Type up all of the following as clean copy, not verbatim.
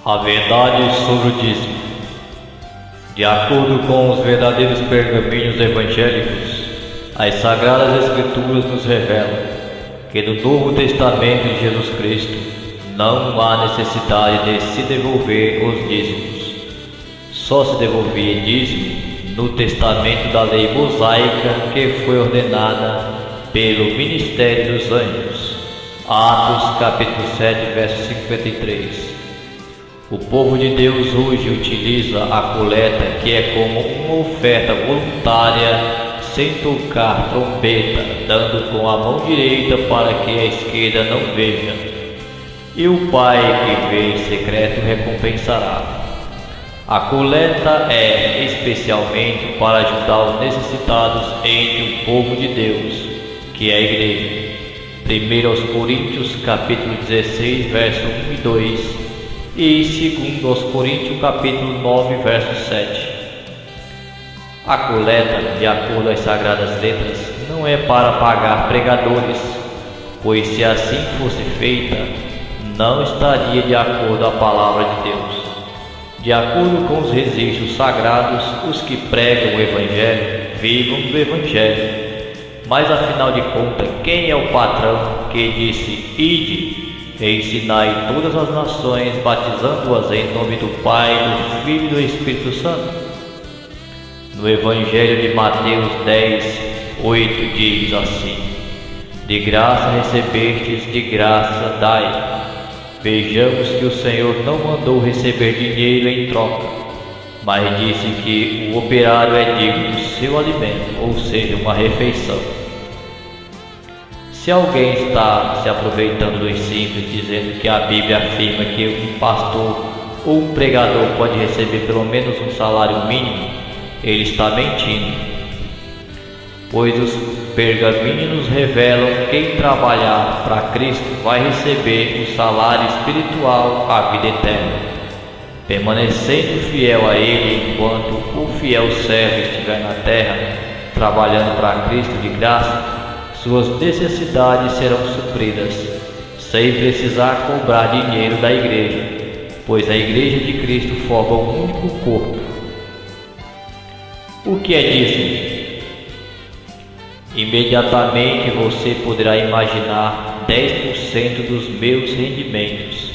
A verdade sobre o dízimo. De acordo com os verdadeiros pergaminhos evangélicos, as Sagradas Escrituras nos revelam que no Novo Testamento de Jesus Cristo não há necessidade de se devolver os dízimos. Só se devolvia dízimo no testamento da lei mosaica que foi ordenada pelo ministério dos anjos. Atos capítulo 7, verso 53. O povo de Deus hoje utiliza a coleta, que é como uma oferta voluntária, sem tocar trombeta, dando com a mão direita para que a esquerda não veja. E o Pai que vê em secreto recompensará. A coleta é especialmente para ajudar os necessitados entre o povo de Deus, que é a igreja. 1 Coríntios capítulo 16, verso 1 e 2. E 2 Coríntios capítulo 9, verso 7. A coleta, de acordo às Sagradas Letras, não é para pagar pregadores, pois se assim fosse feita, não estaria de acordo à palavra de Deus. De acordo com os registros sagrados, os que pregam o Evangelho vivam do Evangelho. Mas afinal de contas, quem é o patrão que disse: "Ide, ensinai todas as nações, batizando-as em nome do Pai, do Filho e do Espírito Santo"? No Evangelho de Mateus 10, 8 diz assim: "De graça recebestes, de graça dai". Vejamos que o Senhor não mandou receber dinheiro em troca, mas disse que o operário é digno do seu alimento, ou seja, uma refeição. Se alguém está se aproveitando dos simples, dizendo que a Bíblia afirma que um pastor ou um pregador pode receber pelo menos um salário mínimo, ele está mentindo, pois os pergaminhos nos revelam que quem trabalhar para Cristo vai receber o salário espiritual, a vida eterna, permanecendo fiel a Ele enquanto o fiel servo estiver na terra, trabalhando para Cristo de graça. Suas necessidades serão supridas, sem precisar cobrar dinheiro da igreja, pois a igreja de Cristo forma um único corpo. O que é dízimo? Imediatamente você poderá imaginar 10% dos meus rendimentos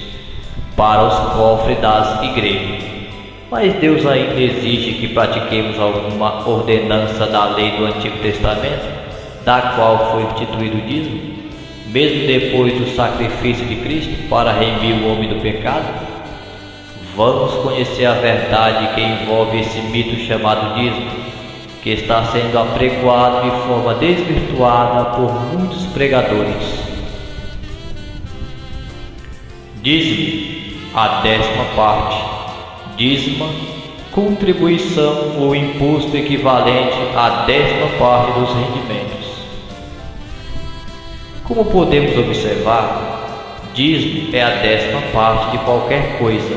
para os cofres das igrejas. Mas Deus ainda exige que pratiquemos alguma ordenança da lei do Antigo Testamento, da qual foi instituído o dízimo, mesmo depois do sacrifício de Cristo para remir o homem do pecado? Vamos conhecer a verdade que envolve esse mito chamado dízimo, que está sendo apregoado de forma desvirtuada por muitos pregadores. Dízimo, a 10ª parte. Dízima, contribuição ou imposto equivalente à 10ª parte dos rendimentos. Como podemos observar, dízimo é a 10ª parte de qualquer coisa,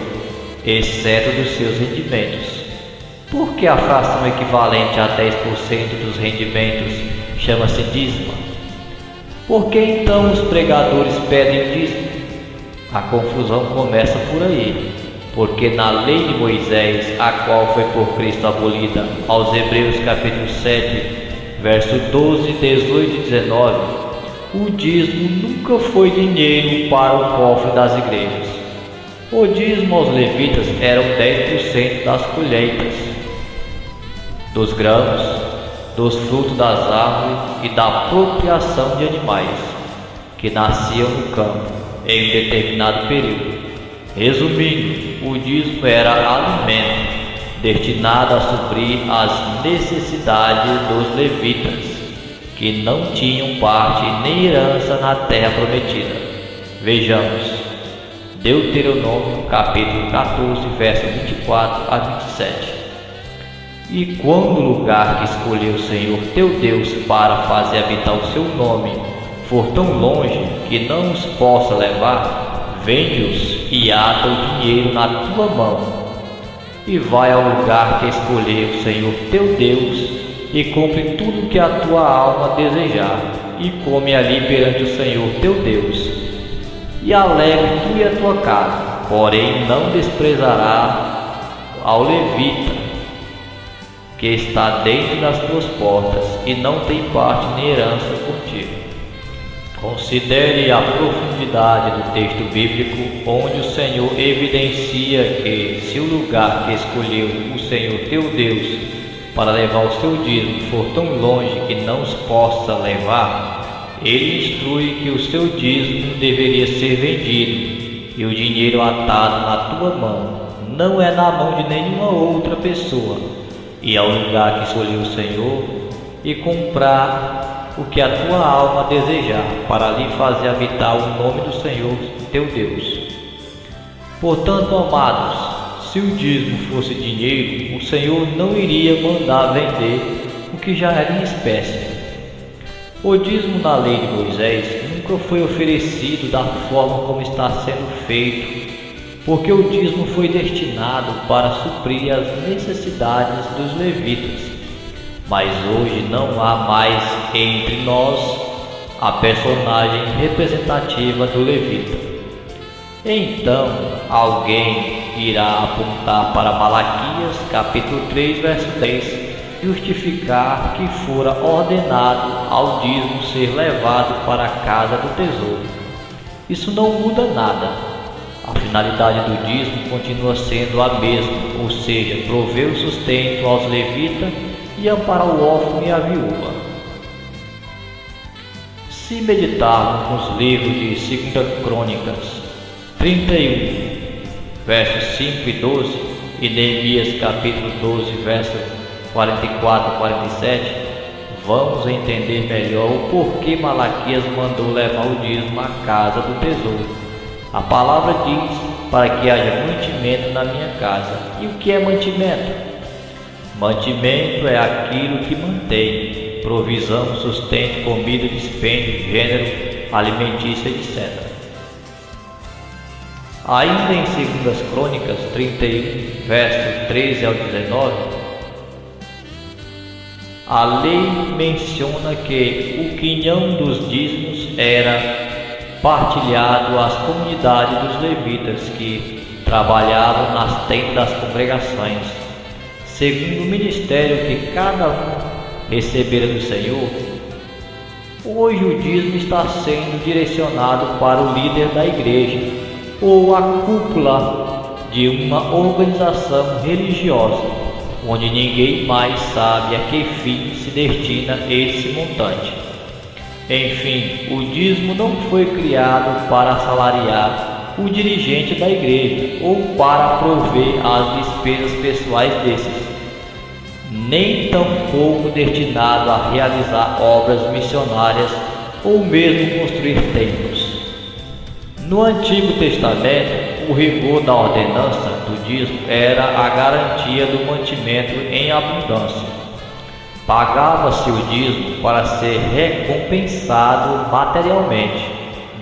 exceto dos seus rendimentos. Por que a fração equivalente a 10% dos rendimentos chama-se dízima? Por que então os pregadores pedem dízimo? A confusão começa por aí, porque na lei de Moisés, a qual foi por Cristo abolida, aos Hebreus capítulo 7, verso 12, 18 e 19, o dízimo nunca foi dinheiro para o cofre das igrejas. O dízimo aos levitas eram 10% das colheitas, dos grãos, dos frutos das árvores e da apropriação de animais que nasciam no campo em um determinado período. Resumindo, o dízimo era alimento destinado a suprir as necessidades dos levitas, que não tinham parte nem herança na terra prometida. Vejamos Deuteronômio capítulo 14, verso 24 a 27. E quando o lugar que escolheu o Senhor teu Deus para fazer habitar o seu nome for tão longe que não os possa levar, vende-os e ata o dinheiro na tua mão, e vai ao lugar que escolheu o Senhor teu Deus, e compre tudo que a tua alma desejar, e come ali perante o Senhor teu Deus, e alegre tu e a tua casa, porém não desprezará ao levita, que está dentro das tuas portas, e não tem parte nem herança contigo. Considere a profundidade do texto bíblico, onde o Senhor evidencia que, se o lugar que escolheu o Senhor teu Deus para levar o seu dízimo for tão longe que não os possa levar, ele instrui que o seu dízimo deveria ser vendido e o dinheiro atado na tua mão, não é na mão de nenhuma outra pessoa, e ao lugar que escolheu o Senhor e comprar o que a tua alma desejar, para ali fazer habitar o nome do Senhor teu Deus. Portanto, amados, se o dízimo fosse dinheiro, o Senhor não iria mandar vender o que já era em espécie. O dízimo na lei de Moisés nunca foi oferecido da forma como está sendo feito, porque o dízimo foi destinado para suprir as necessidades dos levitas. Mas hoje não há mais entre nós a personagem representativa do levita. Então alguém irá apontar para Malaquias capítulo 3, verso 10, justificar que fora ordenado ao dízimo ser levado para a casa do tesouro. Isso não muda nada. A finalidade do dízimo continua sendo a mesma, ou seja, prover o sustento aos levitas e amparar o órfão e a viúva. Se meditarmos nos livros de 2 Crônicas 31, versos 5 e 12, e Neemias capítulo 12, versos 44 e 47, vamos entender melhor o porquê Malaquias mandou levar o dízimo à casa do tesouro. A palavra diz: para que haja mantimento na minha casa. E o que é mantimento? Mantimento é aquilo que mantém, provisão, sustento, comida, dispêndio, gênero, alimentícia, etc. Ainda em 2 Crônicas 31, versos 13 ao 19, a lei menciona que o quinhão dos dízimos era partilhado às comunidades dos levitas que trabalhavam nas tendas das congregações, segundo o ministério que cada um recebera do Senhor. Hoje o dízimo está sendo direcionado para o líder da igreja ou a cúpula de uma organização religiosa, onde ninguém mais sabe a que fim se destina esse montante. Enfim, o dízimo não foi criado para assalariar o dirigente da igreja ou para prover as despesas pessoais desses, nem tampouco destinado a realizar obras missionárias ou mesmo construir templos. No Antigo Testamento, o rigor da ordenança do dízimo era a garantia do mantimento em abundância. Pagava-se o dízimo para ser recompensado materialmente,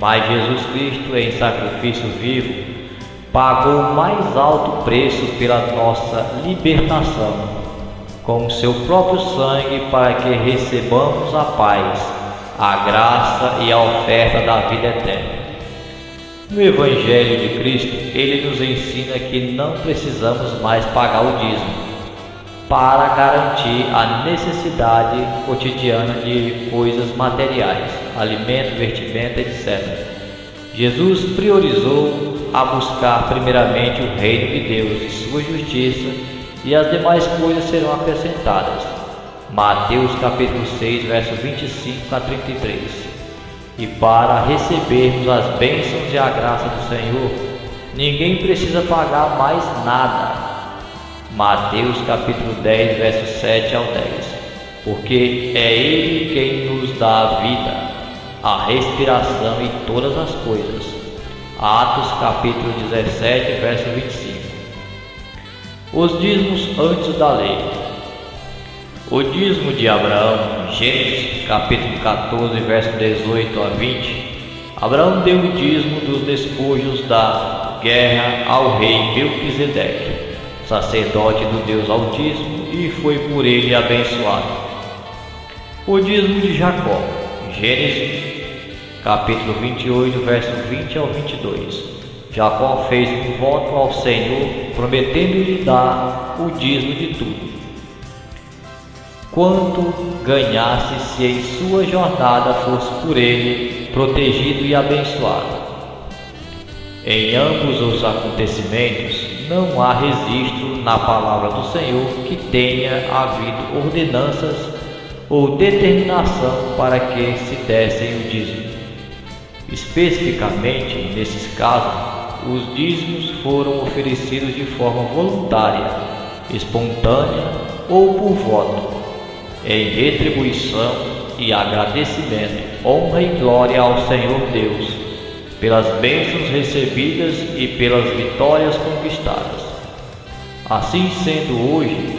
mas Jesus Cristo, em sacrifício vivo, pagou o mais alto preço pela nossa libertação, com o seu próprio sangue, para que recebamos a paz, a graça e a oferta da vida eterna. No Evangelho de Cristo, ele nos ensina que não precisamos mais pagar o dízimo para garantir a necessidade cotidiana de coisas materiais, alimento, vestimenta, etc. Jesus priorizou a buscar primeiramente o reino de Deus e sua justiça, e as demais coisas serão acrescentadas. Mateus capítulo 6, verso 25 a 33. E para recebermos as bênçãos e a graça do Senhor, ninguém precisa pagar mais nada. Mateus capítulo 10, verso 7 ao 10. Porque é Ele quem nos dá a vida, a respiração e todas as coisas. Atos capítulo 17, verso 25. Os dízimos antes da lei. O dízimo de Abraão, Gênesis capítulo 14, verso 18 a 20. Abraão deu o dízimo dos despojos da guerra ao rei Melquisedeque, sacerdote do Deus Altíssimo, e foi por ele abençoado. O dízimo de Jacó, Gênesis capítulo 28, verso 20 ao 22. Jacó fez um voto ao Senhor, prometendo-lhe dar o dízimo de tudo quanto ganhasse se em sua jornada fosse por ele protegido e abençoado. Em ambos os acontecimentos não há registro na palavra do Senhor que tenha havido ordenanças ou determinação para que se dessem o dízimo. Especificamente, nesses casos, os dízimos foram oferecidos de forma voluntária, espontânea ou por voto, em retribuição e agradecimento, honra e glória ao Senhor Deus, pelas bênçãos recebidas e pelas vitórias conquistadas. Assim sendo, hoje,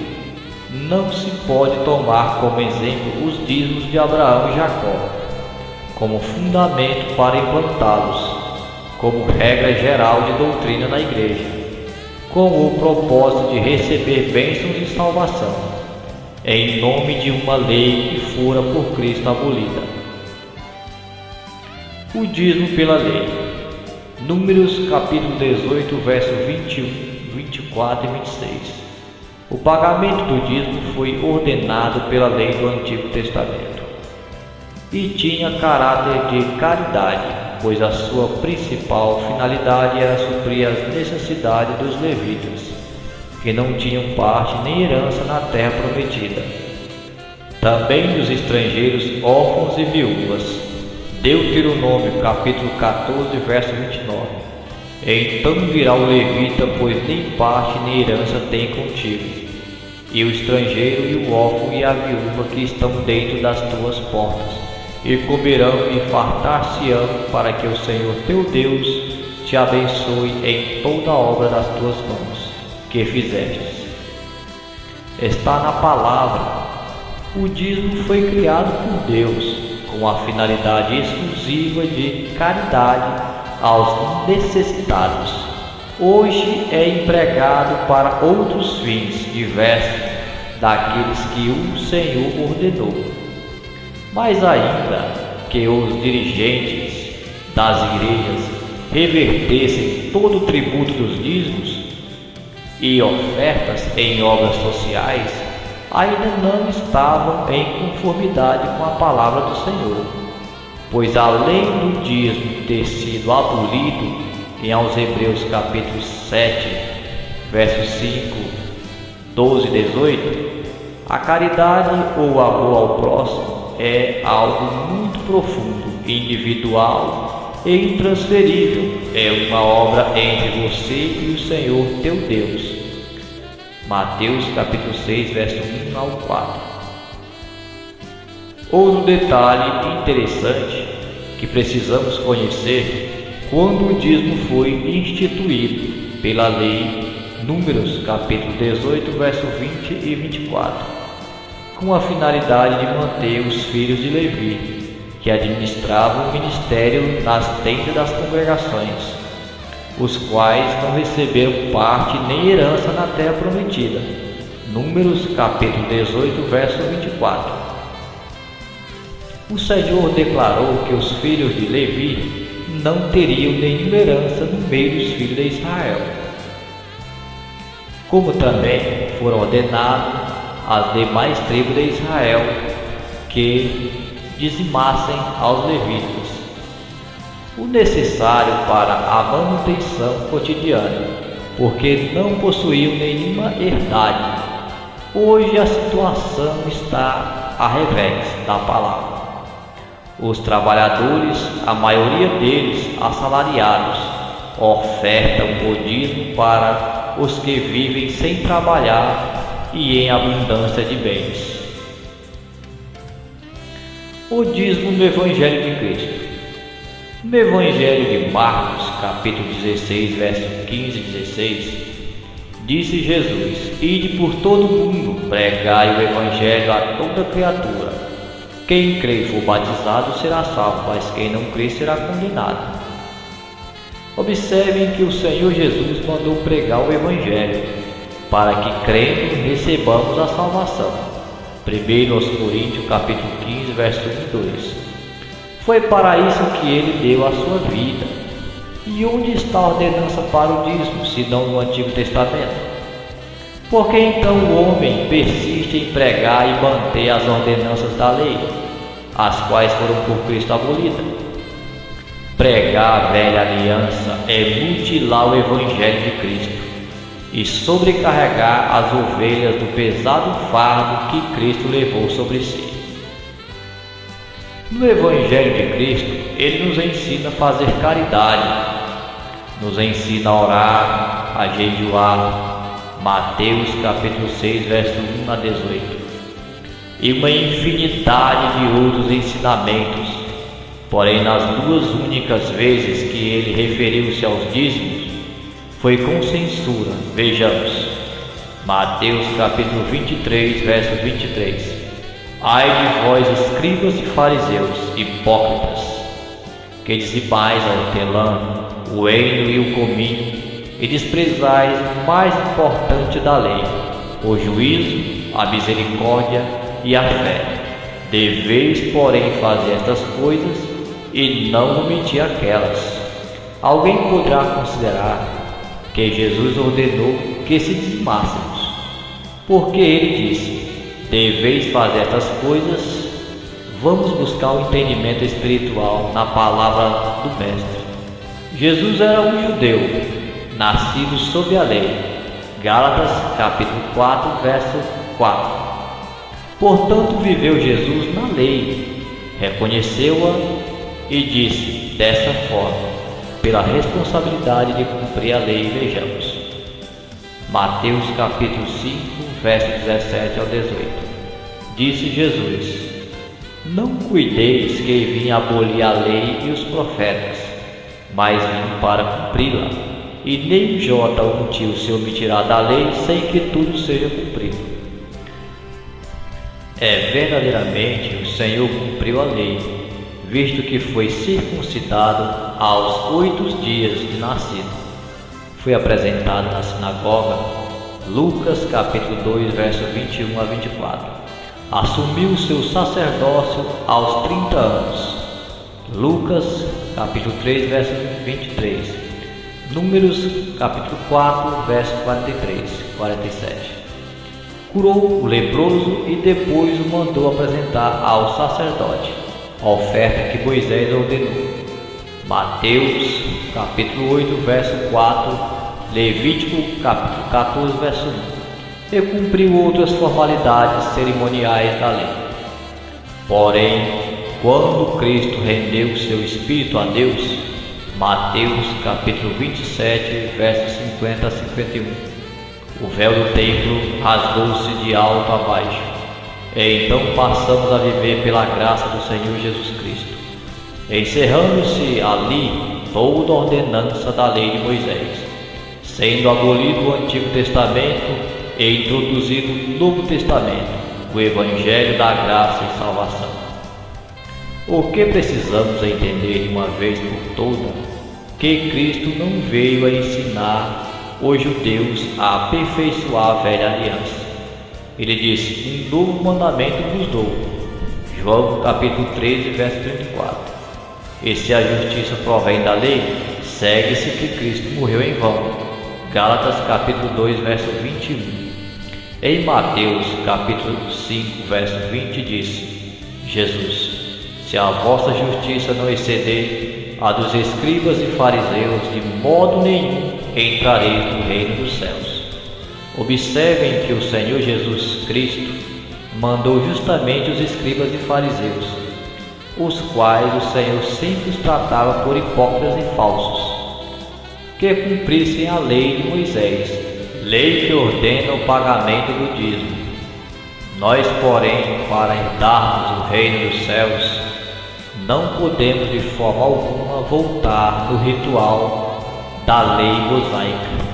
não se pode tomar como exemplo os dízimos de Abraão e Jacó, como fundamento para implantá-los, como regra geral de doutrina na igreja, com o propósito de receber bênçãos e salvação, em nome de uma lei que fora por Cristo abolida. O dízimo pela lei. Números capítulo 18, verso 21, 24 e 26. O pagamento do dízimo foi ordenado pela lei do Antigo Testamento e tinha caráter de caridade, pois a sua principal finalidade era suprir as necessidades dos levitas, que não tinham parte nem herança na terra prometida, também dos estrangeiros, órfãos e viúvas. Deuteronômio capítulo 14, verso 29. Então virá o levita, pois nem parte nem herança tem contigo, e o estrangeiro e o órfão e a viúva que estão dentro das tuas portas, e comerão e fartar-se-ão, para que o Senhor teu Deus te abençoe em toda a obra das tuas mãos que fizestes. Está na palavra. O dízimo foi criado por Deus com a finalidade exclusiva de caridade aos necessitados. Hoje é empregado para outros fins diversos daqueles que o Senhor ordenou. Mais ainda que os dirigentes das igrejas revertessem todo o tributo dos dízimos e ofertas em obras sociais, ainda não estavam em conformidade com a palavra do Senhor, pois além do dízimo ter sido abolido em aos Hebreus capítulo 7, versos 5, 12 e 18, a caridade ou amor ao próximo é algo muito profundo, individual e intransferível. É uma obra entre você e o Senhor teu Deus. Mateus capítulo 6, verso 1 ao 4. Outro detalhe interessante que precisamos conhecer: quando o dízimo foi instituído pela lei, Números capítulo 18, verso 20 e 24, com a finalidade de manter os filhos de Levi, que administravam o ministério nas tendas das congregações, os quais não receberam parte nem herança na terra prometida. Números capítulo 18, verso 24. O Senhor declarou que os filhos de Levi não teriam nenhuma herança no meio dos filhos de Israel, como também foram ordenados às demais tribos de Israel que dizimassem aos levitas o necessário para a manutenção cotidiana, porque não possuíam nenhuma herdade. Hoje a situação está ao revés da palavra. Os trabalhadores, a maioria deles assalariados, ofertam o dízimo para os que vivem sem trabalhar e em abundância de bens. O dízimo no Evangelho de Cristo. No Evangelho de Marcos, capítulo 16, verso 15 e 16, disse Jesus: Ide por todo o mundo, pregai o Evangelho a toda criatura. Quem crê e for batizado será salvo, mas quem não crê será condenado. Observem que o Senhor Jesus mandou pregar o Evangelho, para que crendo recebamos a salvação. 1 aos Coríntios, capítulo 15, verso 1 e 2. Foi para isso que ele deu a sua vida. E onde está a ordenança para o dízimo, senão no Antigo Testamento? Por que então o homem persiste em pregar e manter as ordenanças da lei, as quais foram por Cristo abolidas? Pregar a velha aliança é mutilar o Evangelho de Cristo e sobrecarregar as ovelhas do pesado fardo que Cristo levou sobre si. No Evangelho de Cristo, Ele nos ensina a fazer caridade, nos ensina a orar, a jejuar, Mateus capítulo 6, verso 1 a 18, e uma infinidade de outros ensinamentos. Porém, nas duas únicas vezes que ele referiu-se aos dízimos, foi com censura. Vejamos, Mateus capítulo 23, verso 23. Ai de vós, escribas e fariseus, hipócritas, que dizimais a hortelã, o heno e o cominho, e desprezais o mais importante da lei, o juízo, a misericórdia e a fé. Deveis, porém, fazer estas coisas e não omitir aquelas. Alguém poderá considerar que Jesus ordenou que se dizimássemos, porque ele disse: deveis fazer estas coisas. Vamos buscar o entendimento espiritual na palavra do Mestre. Jesus era um judeu, nascido sob a lei. Gálatas capítulo 4, verso 4. Portanto, viveu Jesus na lei, reconheceu-a e disse dessa forma, pela responsabilidade de cumprir a lei. Vejamos, Mateus capítulo 5, verso 17 ao 18. Disse Jesus: não cuideis que vim abolir a lei e os profetas, mas vim para cumpri-la. E nem jota útil se omitirá da lei sem que tudo seja cumprido. Verdadeiramente o Senhor cumpriu a lei, visto que foi circuncidado aos 8 dias de nascido. Foi apresentado na sinagoga. Lucas capítulo 2, verso 21 a 24. Assumiu o seu sacerdócio aos 30 anos. Lucas capítulo 3, verso 23. Números capítulo 4, verso 43, 47. Curou o leproso e depois o mandou apresentar ao sacerdote, a oferta que Moisés ordenou. Mateus capítulo 8, verso 4, Levítico capítulo 14, verso 1. E cumpriu outras formalidades cerimoniais da lei. Porém, quando Cristo rendeu seu espírito a Deus, Mateus capítulo 27, versos 50 a 51. O véu do templo rasgou-se de alto a baixo, e então passamos a viver pela graça do Senhor Jesus Cristo, encerrando-se ali toda a ordenança da lei de Moisés, sendo abolido o Antigo Testamento e introduzido o Novo Testamento, o Evangelho da graça e salvação. O que precisamos entender de uma vez por toda, que Cristo não veio a ensinar os judeus a aperfeiçoar a velha aliança. Ele disse: um novo mandamento vos dou. João capítulo 13, verso 34. E se a justiça provém da lei, segue-se que Cristo morreu em vão. Gálatas capítulo 2, verso 21. Em Mateus capítulo 5, verso 20 disse Jesus: se a vossa justiça não exceder a dos escribas e fariseus, de modo nenhum entrareis no reino dos céus. Observem que o Senhor Jesus Cristo mandou justamente os escribas e fariseus, os quais o Senhor sempre os tratava por hipócritas e falsos, que cumprissem a lei de Moisés, lei que ordena o pagamento do dízimo. Nós, porém, para herdarmos o reino dos céus, não podemos de forma alguma voltar no ritual da lei mosaica,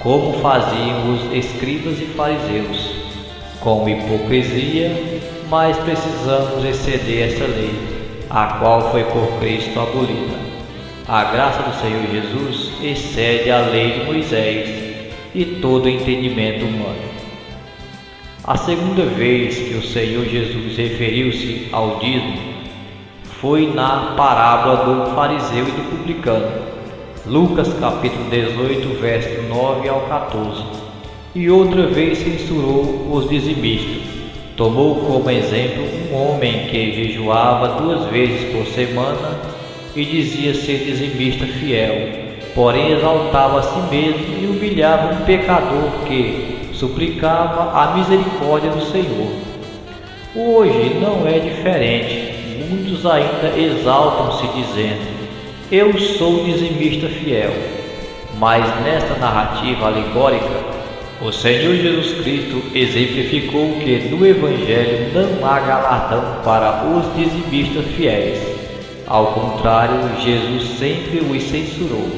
como faziam os escribas e fariseus, com hipocrisia, mas precisamos exceder essa lei, a qual foi por Cristo abolida. A graça do Senhor Jesus excede a lei de Moisés e todo entendimento humano. A segunda vez que o Senhor Jesus referiu-se ao dízimo foi na parábola do fariseu e do publicano. Lucas capítulo 18, verso 9 ao 14. E outra vez censurou os dizimistas. Tomou como exemplo um homem que jejuava 2 vezes por semana e dizia ser dizimista fiel, porém exaltava a si mesmo e humilhava um pecador que suplicava a misericórdia do Senhor. Hoje não é diferente. Muitos ainda exaltam-se dizendo: eu sou dizimista fiel. Mas nesta narrativa alegórica, o Senhor Jesus Cristo exemplificou que no Evangelho não há galardão para os dizimistas fiéis. Ao contrário, Jesus sempre os censurou.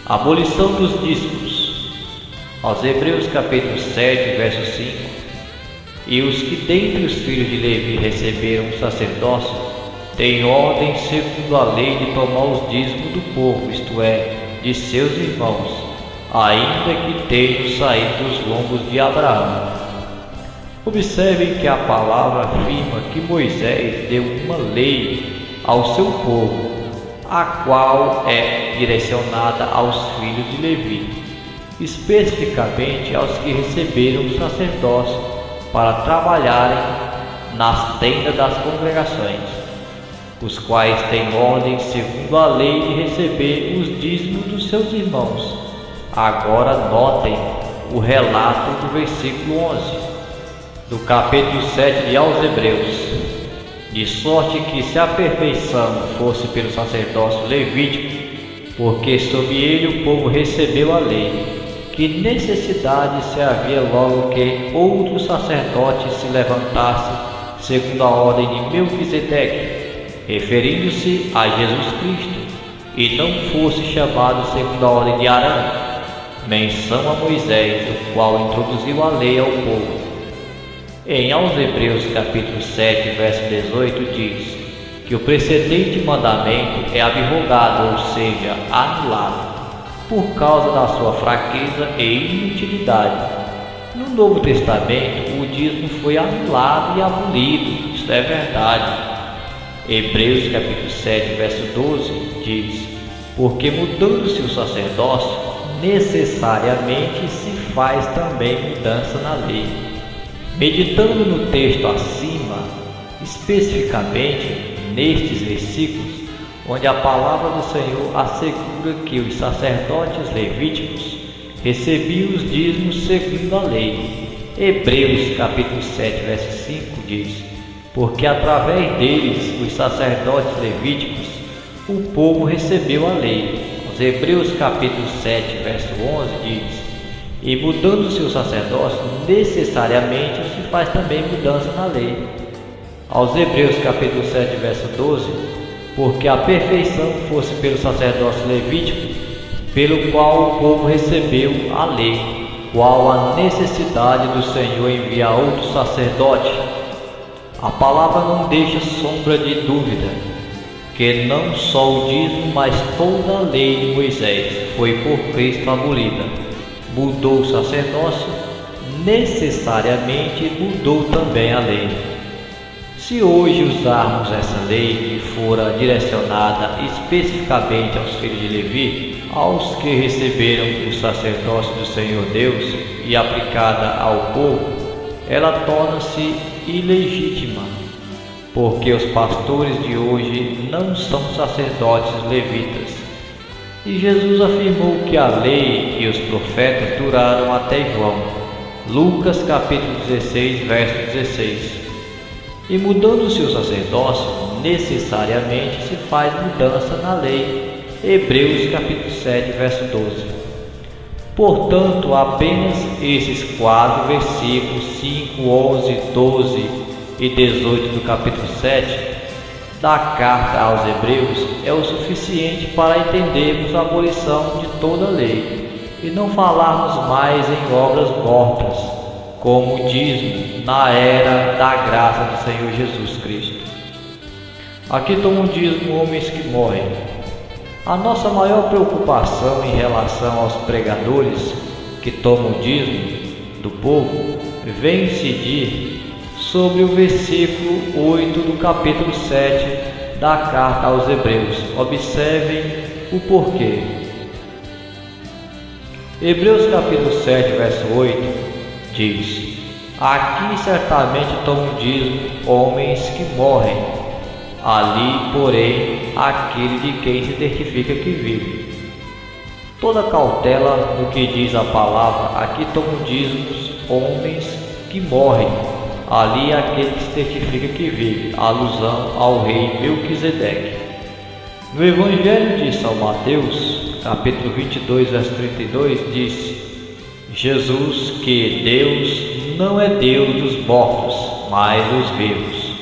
Abolição dos dízimos. Aos Hebreus capítulo 7, verso 5. E os que dentre os filhos de Levi receberam o sacerdócio, têm ordem segundo a lei de tomar os dízimos do povo, isto é, de seus irmãos, ainda que tenham saído dos lombos de Abraão. Observem que a palavra afirma que Moisés deu uma lei ao seu povo, a qual é direcionada aos filhos de Levi, especificamente aos que receberam o sacerdócio para trabalharem nas tendas das congregações, os quais têm ordem segundo a lei de receber os dízimos dos seus irmãos. Agora notem o relato do versículo 11, do capítulo 7 de aos Hebreus. De sorte que se a perfeição fosse pelo sacerdócio levítico, porque sob ele o povo recebeu a lei, que necessidade se havia logo que outro sacerdote se levantasse segundo a ordem de Melquisedeque, referindo-se a Jesus Cristo, e não fosse chamado segundo a ordem de Arão, menção a Moisés, o qual introduziu a lei ao povo. Em aos Hebreus capítulo 7, verso 18 diz que o precedente mandamento é abrogado, ou seja, anulado, por causa da sua fraqueza e inutilidade. No Novo Testamento, o dízimo foi anulado e abolido, isto é verdade. Hebreus capítulo 7, verso 12 diz: porque mudando-se o sacerdócio, necessariamente se faz também mudança na lei. Meditando no texto acima, especificamente nestes versículos, onde a palavra do Senhor assegura que os sacerdotes levíticos recebiam os dízimos segundo a lei. Hebreus capítulo 7, verso 5 diz: porque através deles, os sacerdotes levíticos, o povo recebeu a lei. Os Hebreus capítulo 7, verso 11 diz: e mudando-se o sacerdócio, necessariamente se faz também mudança na lei. Aos Hebreus capítulo 7, verso 12: porque a perfeição fosse pelo sacerdócio levítico, pelo qual o povo recebeu a lei, qual a necessidade do Senhor enviar outro sacerdote. A palavra não deixa sombra de dúvida, que não só o dízimo, mas toda a lei de Moisés foi por Cristo abolida. Mudou o sacerdócio, necessariamente mudou também a lei. Se hoje usarmos essa lei que fora direcionada especificamente aos filhos de Levi, aos que receberam o sacerdócio do Senhor Deus e aplicada ao povo, ela torna-se ilegítima, porque os pastores de hoje não são sacerdotes levitas. E Jesus afirmou que a lei e os profetas duraram até João. Lucas capítulo 16, verso 16. E mudando-se o sacerdócio, necessariamente se faz mudança na lei. Hebreus capítulo 7, verso 12. Portanto, apenas esses 4 versículos 5, 11, 12 e 18 do capítulo 7 da carta aos Hebreus é o suficiente para entendermos a abolição de toda a lei e não falarmos mais em obras mortas, como o dízimo na era da graça do Senhor Jesus Cristo. Aqui tomam dízimo homens que morrem. A nossa maior preocupação em relação aos pregadores que tomam dízimo do povo vem incidir sobre o versículo 8 do capítulo 7 da carta aos Hebreus. Observem o porquê. Hebreus capítulo 7, verso 8 diz: aqui certamente tomam dízimo homens que morrem, ali, porém, aquele de quem se testifica que vive. Toda cautela no que diz a palavra, aqui tomam dízimos homens que morrem, ali aquele que se testifica que vive, alusão ao rei Melquisedeque. No Evangelho de São Mateus, capítulo 22, verso 32, diz: Jesus, que Deus não é Deus dos mortos, mas dos vivos.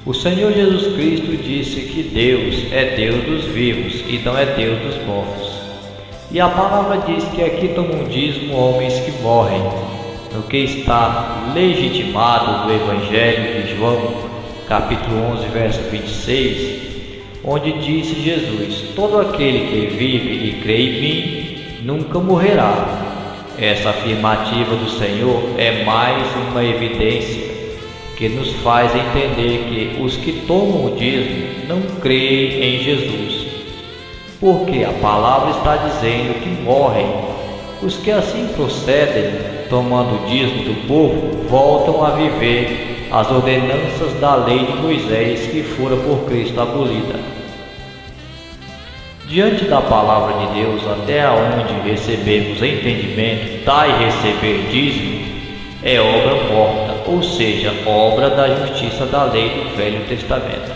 O Senhor Jesus Cristo disse que Deus é Deus dos vivos e não é Deus dos mortos. E a palavra diz que aqui tomam dízimo homens que morrem, no que está legitimado no Evangelho de João, capítulo 11, verso 26, onde disse Jesus: todo aquele que vive e crê em mim nunca morrerá. Essa afirmativa do Senhor é mais uma evidência que nos faz entender que os que tomam o dízimo não creem em Jesus, porque a palavra está dizendo que morrem. Os que assim procedem, tomando o dízimo do povo, voltam a viver as ordenanças da lei de Moisés que fora por Cristo abolida. Diante da palavra de Deus, até onde recebemos entendimento, dar e receber dízimo é obra morta, ou seja, obra da justiça da lei do Velho Testamento.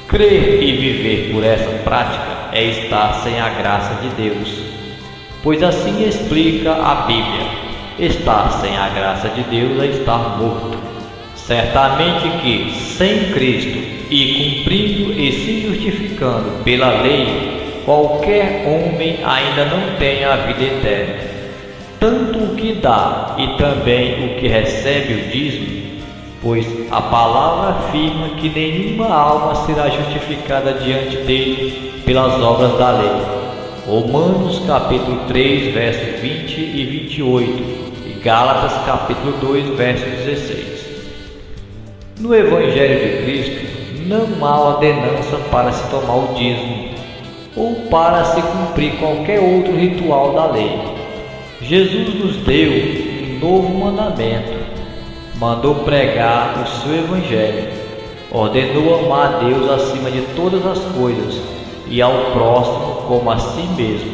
Crer e viver por essa prática é estar sem a graça de Deus, pois assim explica a Bíblia: estar sem a graça de Deus é estar morto. Certamente que, sem Cristo e cumprindo e se justificando pela lei, qualquer homem ainda não tem a vida eterna. Tanto o que dá e também o que recebe o dízimo, pois a palavra afirma que nenhuma alma será justificada diante dele pelas obras da lei. Romanos capítulo 3, verso 20 e 28 e Gálatas capítulo 2, verso 16. No Evangelho de Cristo não há ordenança para se tomar o dízimo ou para se cumprir qualquer outro ritual da lei. Jesus nos deu um novo mandamento, mandou pregar o seu Evangelho, ordenou amar a Deus acima de todas as coisas e ao próximo como a si mesmo,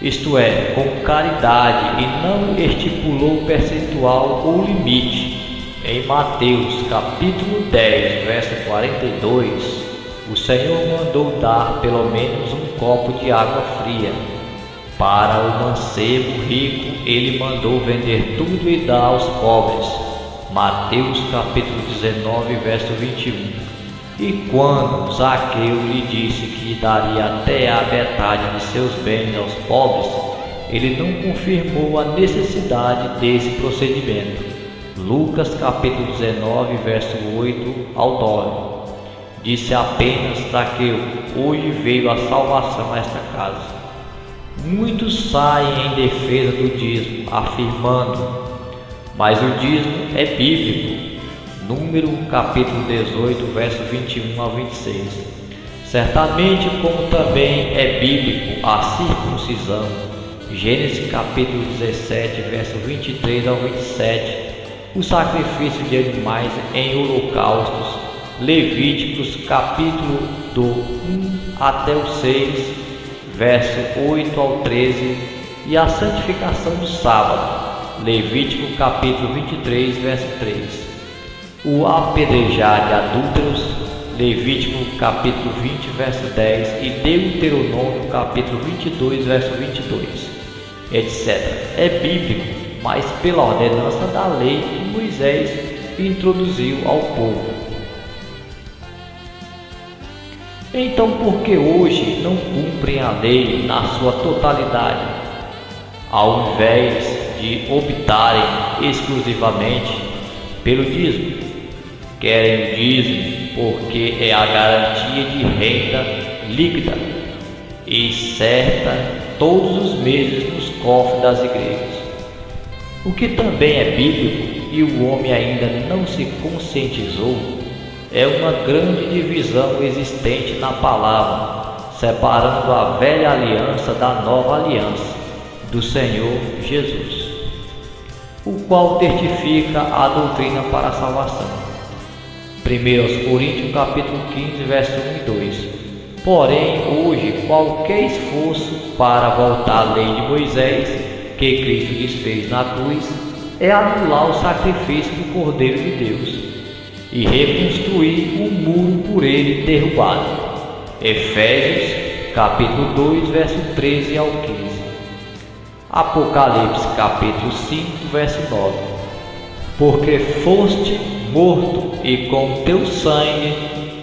isto é, com caridade, e não estipulou percentual ou limite. Em Mateus capítulo 10, verso 42, o Senhor mandou dar pelo menos um copo de água fria. Para o mancebo rico, ele mandou vender tudo e dar aos pobres. Mateus capítulo 19, verso 21. E quando Zaqueu lhe disse que daria até a metade de seus bens aos pobres, ele não confirmou a necessidade desse procedimento. Lucas capítulo 19, verso 8 ao 9. Disse apenas Zaqueu: hoje veio a salvação a esta casa. Muitos saem em defesa do dízimo, afirmando: mas o dízimo é bíblico. Número capítulo 18, verso 21 ao 26. Certamente como também é bíblico a circuncisão. Gênesis capítulo 17, verso 23 ao 27. O sacrifício de animais em holocaustos. Levíticos capítulo do 1 até o 6, verso 8 ao 13, e a santificação do sábado. Levítico capítulo 23, verso 3. O apedrejar de adúlteros. Levítico capítulo 20, verso 10 e Deuteronômio capítulo 22, verso 22, etc. É bíblico, mas pela ordenança da lei que Moisés introduziu ao povo. Então, por que hoje não cumprem a lei na sua totalidade, ao invés de optarem exclusivamente pelo dízimo? Querem o dízimo porque é a garantia de renda líquida e certa todos os meses nos cofres das igrejas. O que também é bíblico e o homem ainda não se conscientizou é uma grande divisão existente na palavra, separando a velha aliança da nova aliança. do Senhor Jesus, o qual testifica a doutrina para a salvação. 1 Coríntios capítulo 15, verso 1 e 2. Porém, hoje, qualquer esforço para voltar à lei de Moisés, que Cristo desfez na cruz, é anular o sacrifício do Cordeiro de Deus e reconstruir o muro por ele derrubado. Efésios capítulo 2, verso 13 ao 15. Apocalipse capítulo 5, verso 9. Porque foste morto e com teu sangue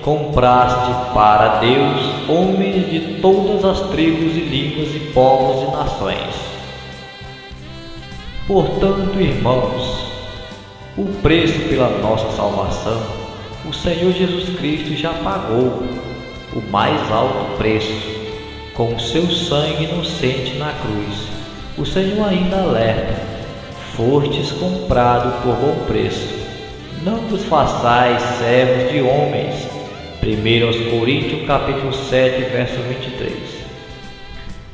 compraste para Deus homens de todas as tribos e línguas e povos e nações. Portanto, irmãos, o preço pela nossa salvação, o Senhor Jesus Cristo já pagou o mais alto preço, com o seu sangue inocente na cruz. O Senhor ainda alerta: fostes comprado por bom preço, não vos façais servos de homens. 1 Coríntios capítulo 7, verso 23.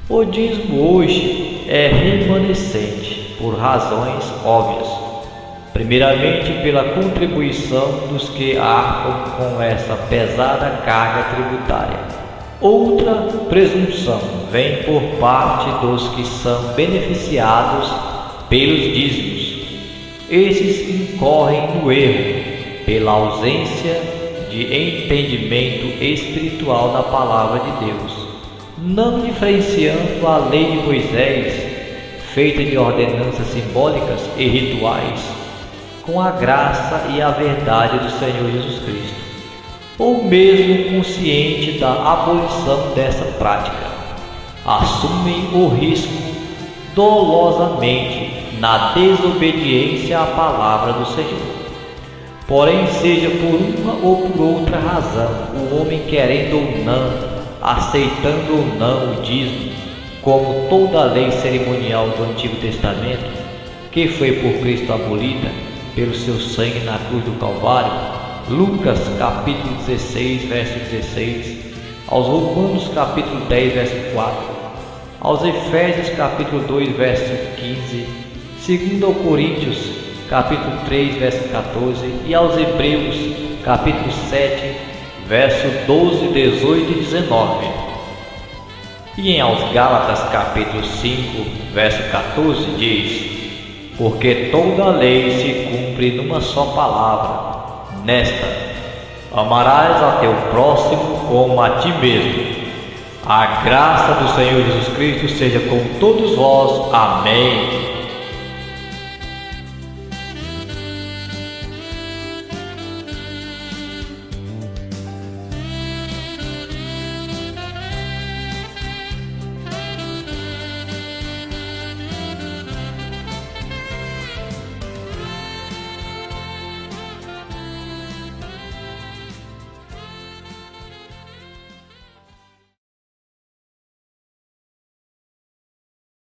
O dízimo hoje é remanescente por razões óbvias. Primeiramente, pela contribuição dos que arcam com essa pesada carga tributária. Outra presunção vem por parte dos que são beneficiados pelos dízimos. Esses incorrem no erro pela ausência de entendimento espiritual da palavra de Deus, não diferenciando a lei de Moisés, feita de ordenanças simbólicas e rituais, com a graça e a verdade do Senhor Jesus Cristo, ou mesmo consciente da abolição dessa prática, assumem o risco dolosamente na desobediência à palavra do Senhor. Porém, seja por uma ou por outra razão, o homem querendo ou não, aceitando ou não o dízimo, como toda a lei cerimonial do Antigo Testamento, que foi por Cristo abolida pelo seu sangue na cruz do Calvário, Lucas capítulo 16, verso 16, aos Romanos capítulo 10, verso 4, aos Efésios capítulo 2, verso 15, 2 Coríntios capítulo 3, verso 14 e aos Hebreus capítulo 7, verso 12, 18 e 19. E aos Gálatas capítulo 5, verso 14 diz: porque toda a lei se cumpre numa só palavra, nesta: amarás a teu próximo como a ti mesmo. A graça do Senhor Jesus Cristo seja com todos vós. Amém.